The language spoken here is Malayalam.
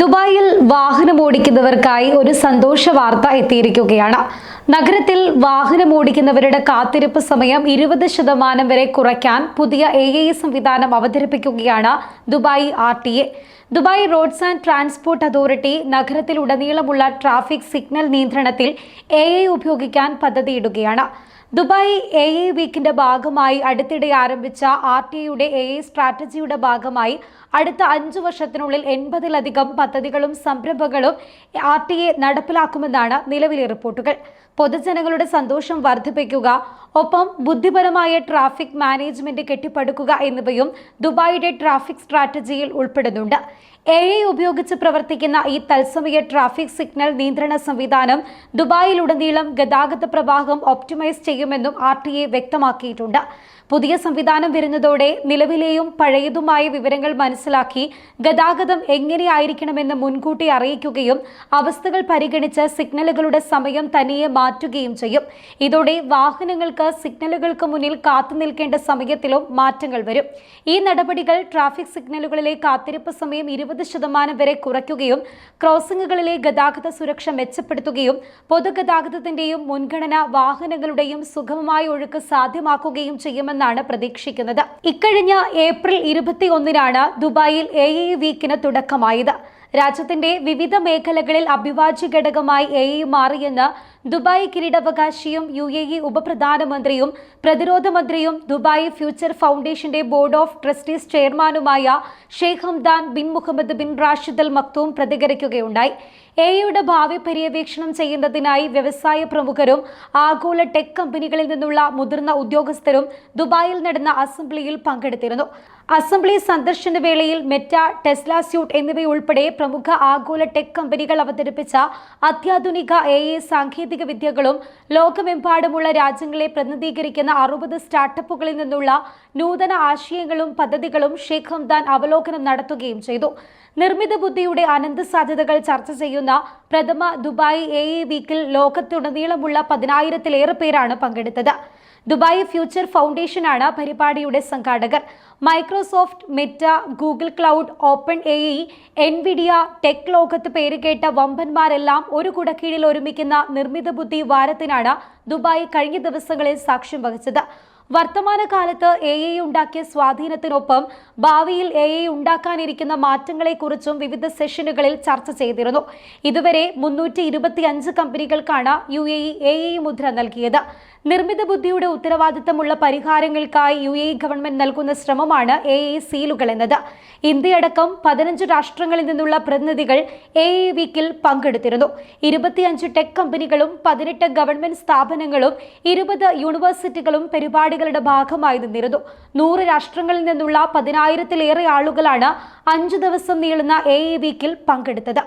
ദുബായിൽ വാഹനമോടിക്കുന്നവർക്കായി ഒരു സന്തോഷ വാർത്ത എത്തിയിരിക്കുകയാണ്. നഗരത്തിൽ വാഹനമോടിക്കുന്നവരുടെ കാത്തിരിപ്പ് സമയം 20% വരെ കുറയ്ക്കാൻ പുതിയ AI സംവിധാനം അവതരിപ്പിക്കുകയാണ് Dubai RTA. Dubai roads and transport authority നഗരത്തിലുടനീളമുള്ള ട്രാഫിക് സിഗ്നൽ നിയന്ത്രണത്തിൽ AI ഉപയോഗിക്കാൻ പദ്ധതിയിടുകയാണ്. ദുബായ് AI വീക്കിന്റെ ഭാഗമായി അടുത്തിടെ ആരംഭിച്ച RTAയുടെ AI സ്ട്രാറ്റജിയുടെ ഭാഗമായി അടുത്ത 5 വർഷത്തിനുള്ളിൽ 80-ലധികം പദ്ധതികളും സംരംഭങ്ങളും RTA നടപ്പിലാക്കുമെന്നാണ് നിലവിലെ റിപ്പോർട്ടുകൾ. പൊതുജനങ്ങളുടെ സന്തോഷം വർദ്ധിപ്പിക്കുക, ഒപ്പം ബുദ്ധിപരമായ ട്രാഫിക് മാനേജ്മെന്റ് കെട്ടിപ്പടുക്കുക എന്നിവയും ദുബായിയുടെ ട്രാഫിക് സ്ട്രാറ്റജിയിൽ ഉൾപ്പെടുന്നുണ്ട്. AI ഉപയോഗിച്ച് പ്രവർത്തിക്കുന്ന ഈ തത്സമയ ട്രാഫിക് സിഗ്നൽ നിയന്ത്രണ സംവിധാനം ദുബായിലുടനീളം ഗതാഗത പ്രവാഹം ഒപ്റ്റിമൈസ് ചെയ്യുമെന്നും RTA വ്യക്തമാക്കിയിട്ടുണ്ട്. പുതിയ സംവിധാനം വരുന്നതോടെ നിലവിലെയും പഴയതുമായ വിവരങ്ങൾ മനസ്സിലാക്കി ഗതാഗതം എങ്ങനെയായിരിക്കണമെന്ന് മുൻകൂട്ടി അറിയിക്കുകയും അവസ്ഥകൾ പരിഗണിച്ച് സിഗ്നലുകളുടെ സമയം തനിയെ മാറ്റുകയും ചെയ്യും. ഇതോടെ വാഹനങ്ങൾക്ക് സിഗ്നലുകൾക്ക് മുന്നിൽ കാത്തുനിൽക്കേണ്ട സമയത്തിലും മാറ്റങ്ങൾ വരും. ഈ നടപടികൾ ട്രാഫിക് സിഗ്നലുകളിലെ കാത്തിരിപ്പ് സമയം 20% വരെ കുറയ്ക്കുകയും ക്രോസിംഗുകളിലെ ഗതാഗത സുരക്ഷ മെച്ചപ്പെടുത്തുകയും പൊതുഗതാഗതത്തിന്റെയും മുൻഗണന വാഹനങ്ങളുടെയും സുഗമമായ ഒഴുക്ക് സാധ്യമാക്കുകയും ചെയ്യുമെന്നാണ് പ്രതീക്ഷിക്കുന്നത്. ഇക്കഴിഞ്ഞ ഏപ്രിൽ 21-നാണ് ദുബായിൽ AI വീക്കിന് തുടക്കമായത്. രാജ്യത്തിന്റെ വിവിധ മേഖലകളിൽ അവിഭാജ്യ ഘടകമായി AI മാറിയെന്ന് ദുബായ് കിരീടാവകാശിയും UAE ഉപപ്രധാനമന്ത്രിയും പ്രതിരോധ മന്ത്രിയും ദുബായ് ഫ്യൂച്ചർ ഫൗണ്ടേഷന്റെ ബോർഡ് ഓഫ് ട്രസ്റ്റീസ് ചെയർമാനുമായ Sheikh Hamdan bin Mohammed bin Rashid Al Maktoum പ്രതികരിക്കുകയുണ്ടായി. AIയുടെ ഭാവി പര്യവേക്ഷണം ചെയ്യുന്നതിനായി വ്യവസായ പ്രമുഖരും ആഗോള ടെക് കമ്പനികളിൽ നിന്നുള്ള മുതിർന്ന ഉദ്യോഗസ്ഥരും ദുബായിൽ നടന്ന അസംബ്ലിയിൽ പങ്കെടുത്തിരുന്നു. അസംബ്ലി സന്ദർശന വേളയിൽ മെറ്റ, ടെസ്ല സ്യൂട്ട് എന്നിവയുൾപ്പെടെ പ്രമുഖ ആഗോള ടെക് കമ്പനികൾ അവതരിപ്പിച്ച അത്യാധുനിക AI സാങ്കേതിക വിദ്യകളും ലോകമെമ്പാടുമുള്ള രാജ്യങ്ങളെ പ്രതിനിധീകരിക്കുന്ന 60 സ്റ്റാർട്ടപ്പുകളിൽ നിന്നുള്ള നൂതന ആശയങ്ങളും പദ്ധതികളും ഷെയ്ഖ് ഹംദാൻ അവലോകനം നടത്തുകയും ചെയ്തു. നിർമ്മിത ബുദ്ധിയുടെ അനന്ത സാധ്യതകൾ ചർച്ച ചെയ്യുന്ന പ്രഥമ ദുബായ് AI വീക്കിൽ ലോകത്തുടനീളമുള്ള 10,000-ലേറെ പേരാണ് പങ്കെടുത്തത്. ദുബായ് ഫ്യൂച്ചർ ഫൗണ്ടേഷനാണ് പരിപാടിയുടെ സംഘാടകർ. Microsoft, Meta, Google cloud, open AI, Nvidia, tech ലോകത്ത് പേരുകേട്ട വമ്പന്മാരെല്ലാം ഒരു കുടക്കീഴിൽ ഒരുമിക്കുന്ന നിർമ്മിത ബുദ്ധി വാരത്തിനാണ് ദുബായ് കഴിഞ്ഞ ദിവസങ്ങളിൽ സാക്ഷ്യം വഹിച്ചത്. വർത്തമാനകാലത്ത് AI ഉണ്ടാക്കിയ സ്വാധീനത്തിനൊപ്പം ഭാവിയിൽ AI ഉണ്ടാക്കാനിരിക്കുന്ന മാറ്റങ്ങളെക്കുറിച്ചും വിവിധ സെഷനുകളിൽ ചർച്ച ചെയ്തിരുന്നു. ഇതുവരെ 325 കമ്പനികൾക്കാണ് UAE AI മുദ്ര നൽകിയത്. നിർമ്മിത ബുദ്ധിയുടെ ഉത്തരവാദിത്തമുള്ള പരിഹാരങ്ങൾക്കായി UAE ഗവൺമെന്റ് നൽകുന്ന ശ്രമമാണ് AI സീലുകൾ എന്നത്. ഇന്ത്യയടക്കം 15 രാഷ്ട്രങ്ങളിൽ നിന്നുള്ള പ്രതിനിധികൾ AI വീക്കിൽ പങ്കെടുത്തിരുന്നു. 25 ടെക് കമ്പനികളും 18 ഗവൺമെന്റ് സ്ഥാപനങ്ങളും 20 യൂണിവേഴ്സിറ്റികളും പരിപാടികളുടെ ഭാഗമായി നിന്നിരുന്നു. 100 രാഷ്ട്രങ്ങളിൽ നിന്നുള്ള 10,000-ലേറെ ആളുകളാണ് 5 ദിവസം നീളുന്ന AI വീക്കിൽ പങ്കെടുത്തത്.